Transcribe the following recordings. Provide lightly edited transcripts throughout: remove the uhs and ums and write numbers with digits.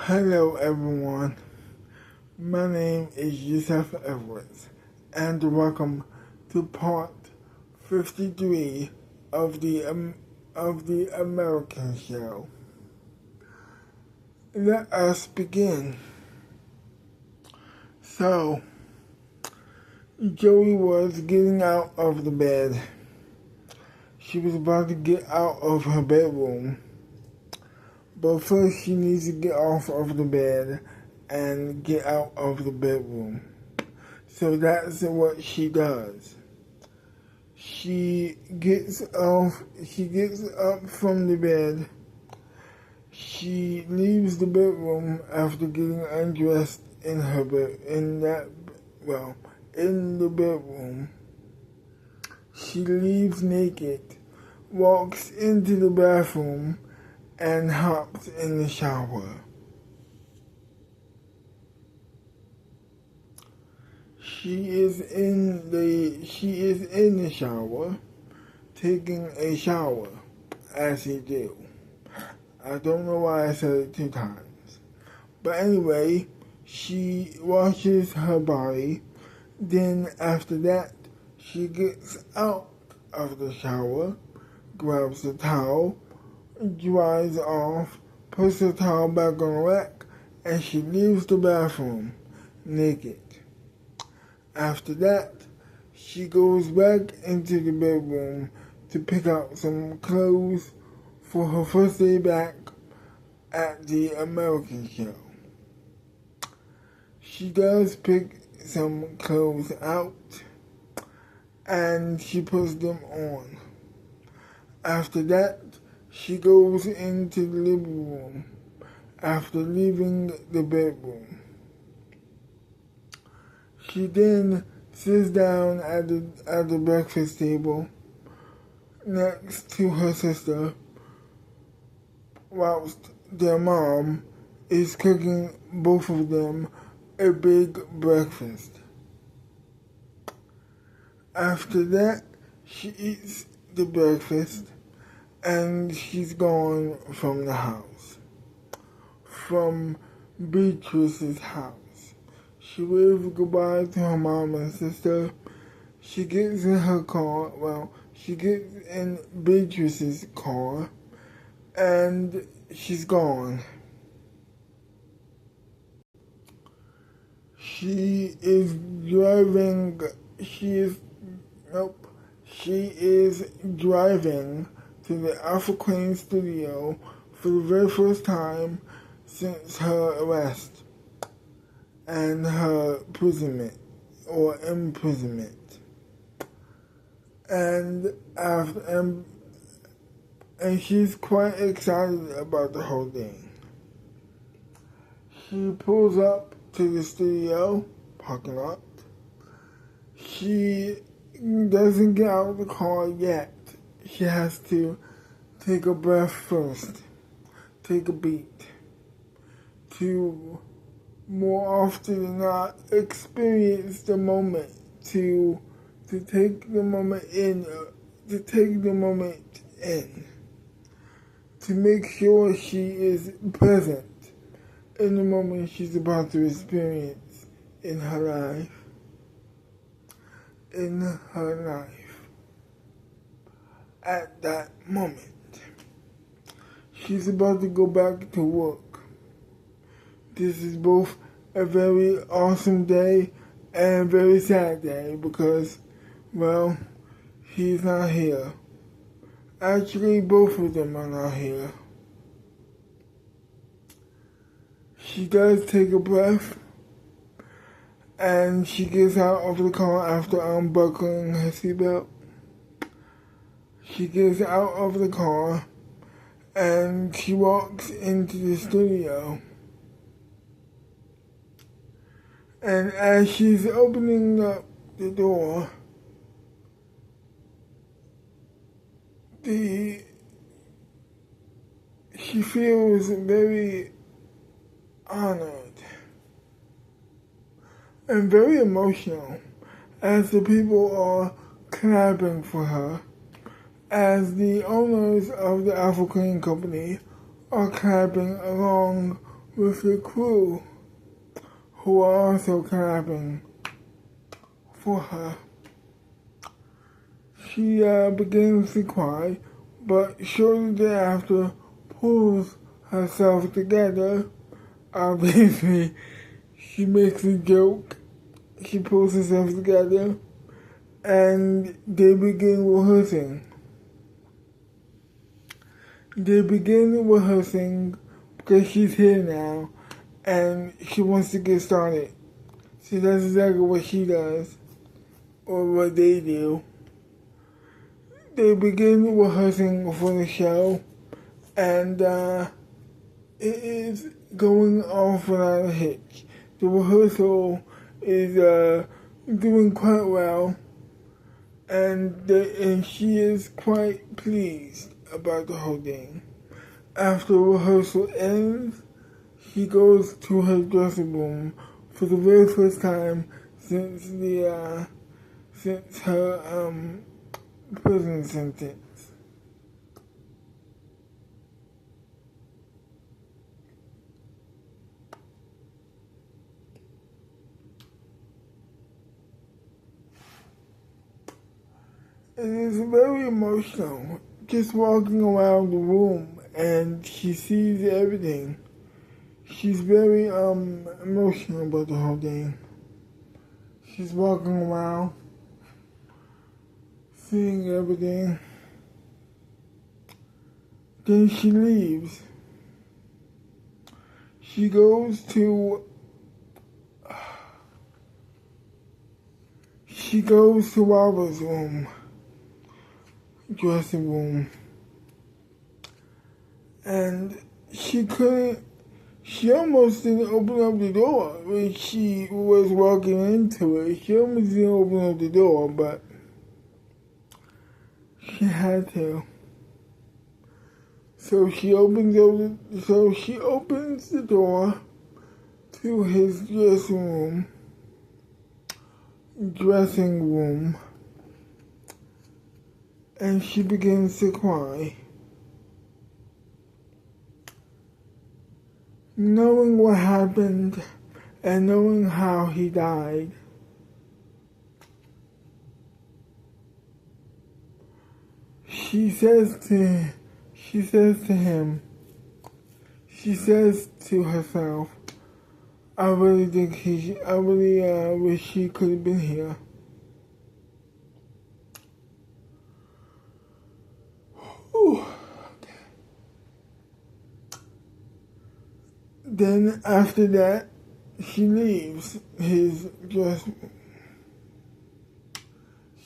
Hello everyone, my name is Yusuf Edwards and welcome to part 53 of the American Show. Let us begin. So, Joey was getting out of the bed. She was about to get out of her bedroom. But first she needs to get off of the bed and get out of the bedroom. So that's what she does. She gets up from the bed. She leaves the bedroom after getting undressed in the bedroom. She leaves naked, walks into the bathroom, and hops in the shower. She is in the shower, taking a shower, as you do. I don't know why I said it 2 times. But anyway, she washes her body. Then after that, she gets out of the shower, grabs the towel, dries off, puts the towel back on the rack, and she leaves the bathroom naked. After that, she goes back into the bedroom to pick out some clothes for her first day back at the American Show. She does pick some clothes out and she puts them on. After that, she goes into the living room after leaving the bedroom. She then sits down at the breakfast table next to her sister whilst their mom is cooking both of them a big breakfast. After that, she eats the breakfast and she's gone from the house, from Beatrice's house. She waves goodbye to her mom and sister. She gets in her car, she gets in Beatrice's car, and she's gone. She is driving to the Alpha Queen studio for the very first time since her arrest and her imprisonment. And she's quite excited about the whole thing. She pulls up to the studio parking lot. She doesn't get out of the car yet. She has to take a breath first, take a beat, to more often than not experience the moment, to take the moment in, to make sure she is present in the moment she's about to experience in her life. At that moment, she's about to go back to work. This is both a very awesome day and a very sad day because, he's not here. Actually, both of them are not here. She does take a breath and she gets out of the car after unbuckling her seatbelt. She gets out of the car and she walks into the studio. And as she's opening up the door, she feels very honored and very emotional as the people are clapping for her, as the owners of the Alpha Queen Company are clapping along with the crew who are also clapping for her. She begins to cry, but shortly thereafter pulls herself together. Obviously, she makes a joke. She pulls herself together, and they begin rehearsing. They begin rehearsing because she's here now, and she wants to get started. So that's exactly what she does, or what they do. They begin rehearsing for the show, and it is going off without a hitch. The rehearsal is doing quite well, and she is quite pleased about the whole thing. After rehearsal ends, she goes to her dressing room for the very first time since her prison sentence. It is very emotional, just walking around the room and she sees everything. She's very emotional about the whole thing. She's walking around, seeing everything. Then she leaves. She goes to Robert's room, dressing room, and she almost didn't open up the door when she was walking into it. She almost didn't open up the door, but she had to. So she opens the door to his dressing room, and she begins to cry. Knowing what happened and knowing how he died, she says to herself, I really wish he could have been here. Whew. Then after that, she leaves his dressing room.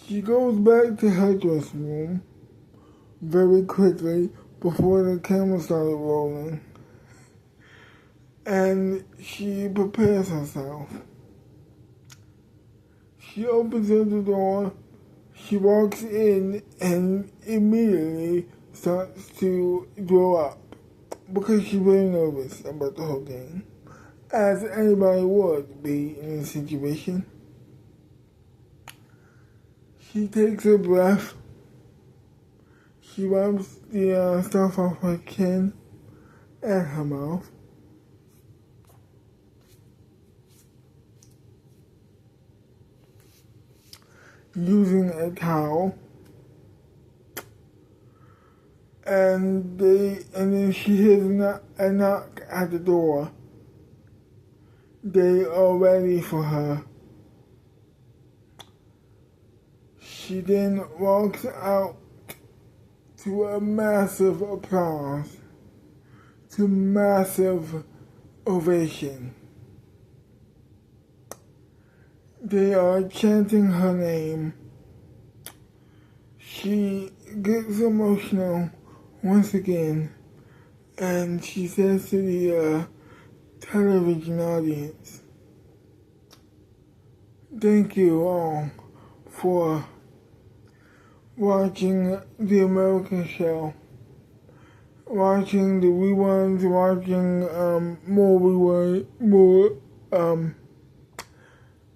She goes back to her dressing room very quickly before the camera started rolling, and she prepares herself. She opens up the door, she walks in, and immediately starts to throw up because she's very nervous about the whole thing, as anybody would be in this situation. She takes a breath. She wipes the stuff off her chin and her mouth. Using a towel. And then she hears a knock at the door. They are ready for her. She then walks out to a massive applause, to massive ovation. They are chanting her name. She gets emotional once again, and she says to the television audience, thank you all for watching the American show, watching the reruns, watching more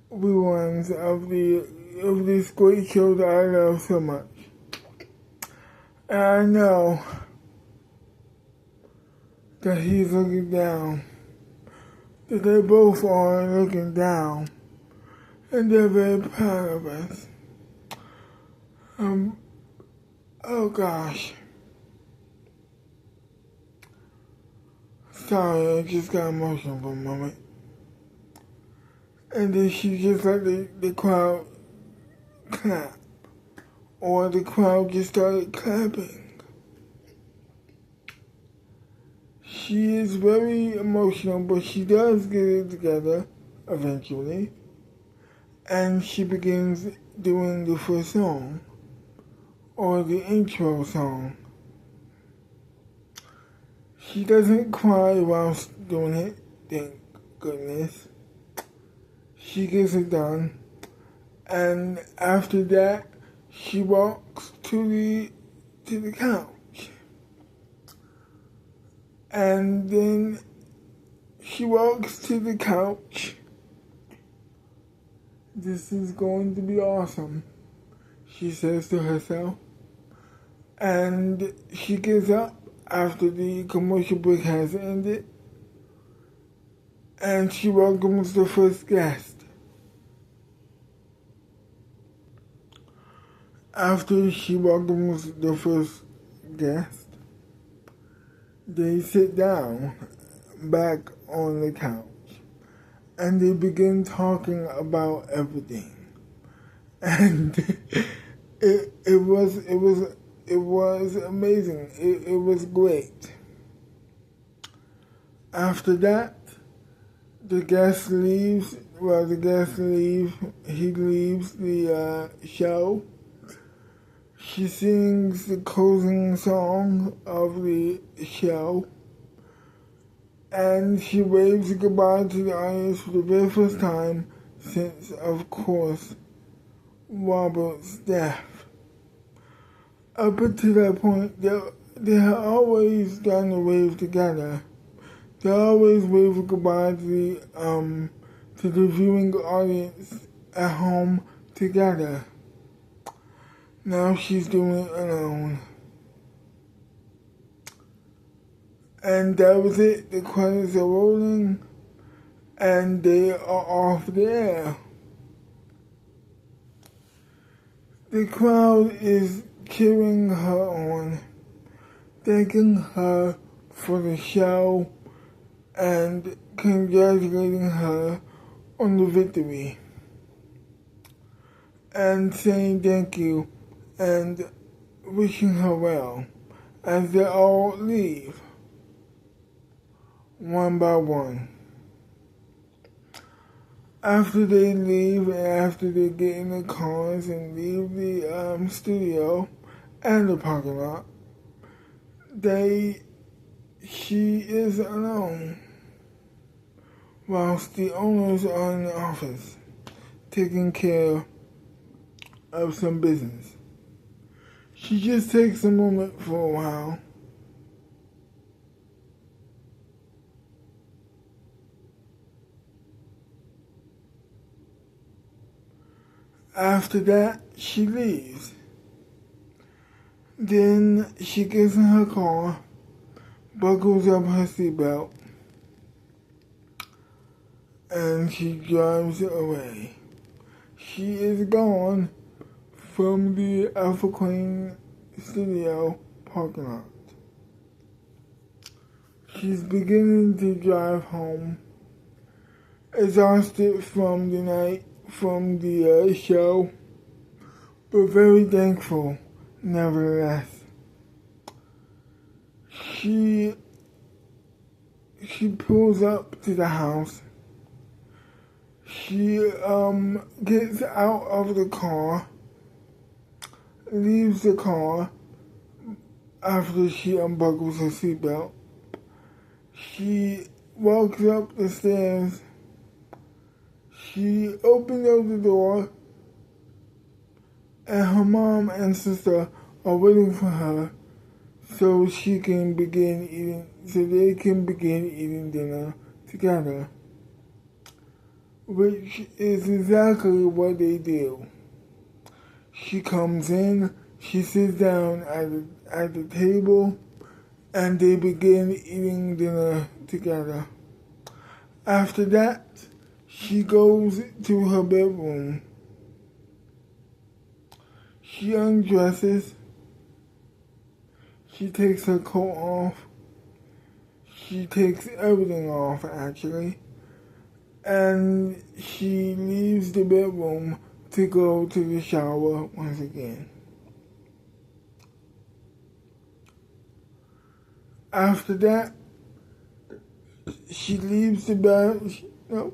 reruns of this great show that I love so much. And I know that he's looking down that they both are looking down, and they're very proud of us. Oh gosh. Sorry, I just got emotional for a moment. And then she just let the crowd clap. Or the crowd just started clapping. She is very emotional, but she does get it together eventually. And she begins doing the first song, or the intro song. She doesn't cry whilst doing it, thank goodness. She gets it done, and after that, she walks to the couch. And then she walks to the couch. This is going to be awesome, she says to herself. And she gets up after the commercial break has ended, and she welcomes the first guest. After she welcomes the first guest, they sit down back on the couch and they begin talking about everything. And it was amazing. It was great. After that, the guest leaves. Well, the guest leaves. He leaves the show. She sings the closing song of the show, and she waves goodbye to the audience for the very first time since, of course, Robert's death. Up until that point, they had always done the wave together. They always waved goodbye to the viewing audience at home together. Now she's doing it alone. And that was it. The credits are rolling, and they are off the air. The crowd is cheering her on, thanking her for the show, and congratulating her on the victory, and saying thank you, and wishing her well, as they all leave, one by one. After they leave, and after they get in the cars and leave the studio and the parking lot, she is alone, whilst the owners are in the office, taking care of some business. She just takes a moment for a while. After that, she leaves. Then she gets in her car, buckles up her seatbelt, and she drives away. She is gone from the Alpha Queen studio parking lot. She's beginning to drive home, exhausted from the night, from the show, but very thankful nevertheless. She pulls up to the house. She gets out of the car, leaves the car after she unbuckles her seatbelt. She walks up the stairs. She opens up the door, and her mom and sister are waiting for her so they can begin eating dinner together, which is exactly what they do. She comes in, she sits down at the table, and they begin eating dinner together. After that, she goes to her bedroom. She undresses. She takes her coat off. She takes everything off, actually. And she leaves the bedroom to go to the shower once again. After that, she leaves the bathroom out.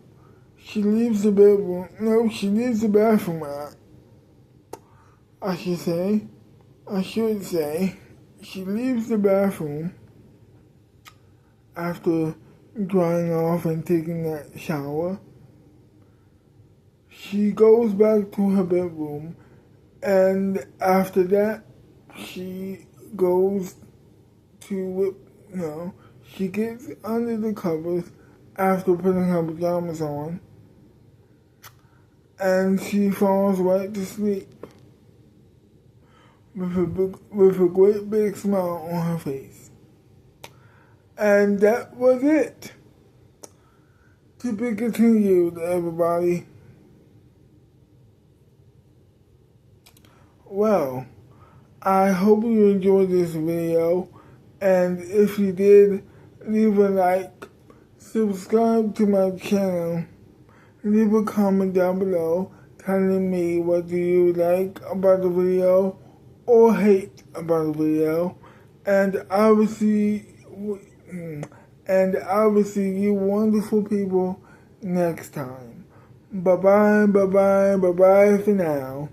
I should say, she leaves the bathroom after drying off and taking that shower. She goes back to her bedroom, and after that, she goes to, she gets under the covers after putting her pajamas on, and she falls right to sleep with a great big smile on her face. And that was it. To be continued, everybody. Well, I hope you enjoyed this video, and if you did, leave a like, subscribe to my channel, leave a comment down below telling me what do you like about the video or hate about the video, and I will see you wonderful people next time. Bye bye for now.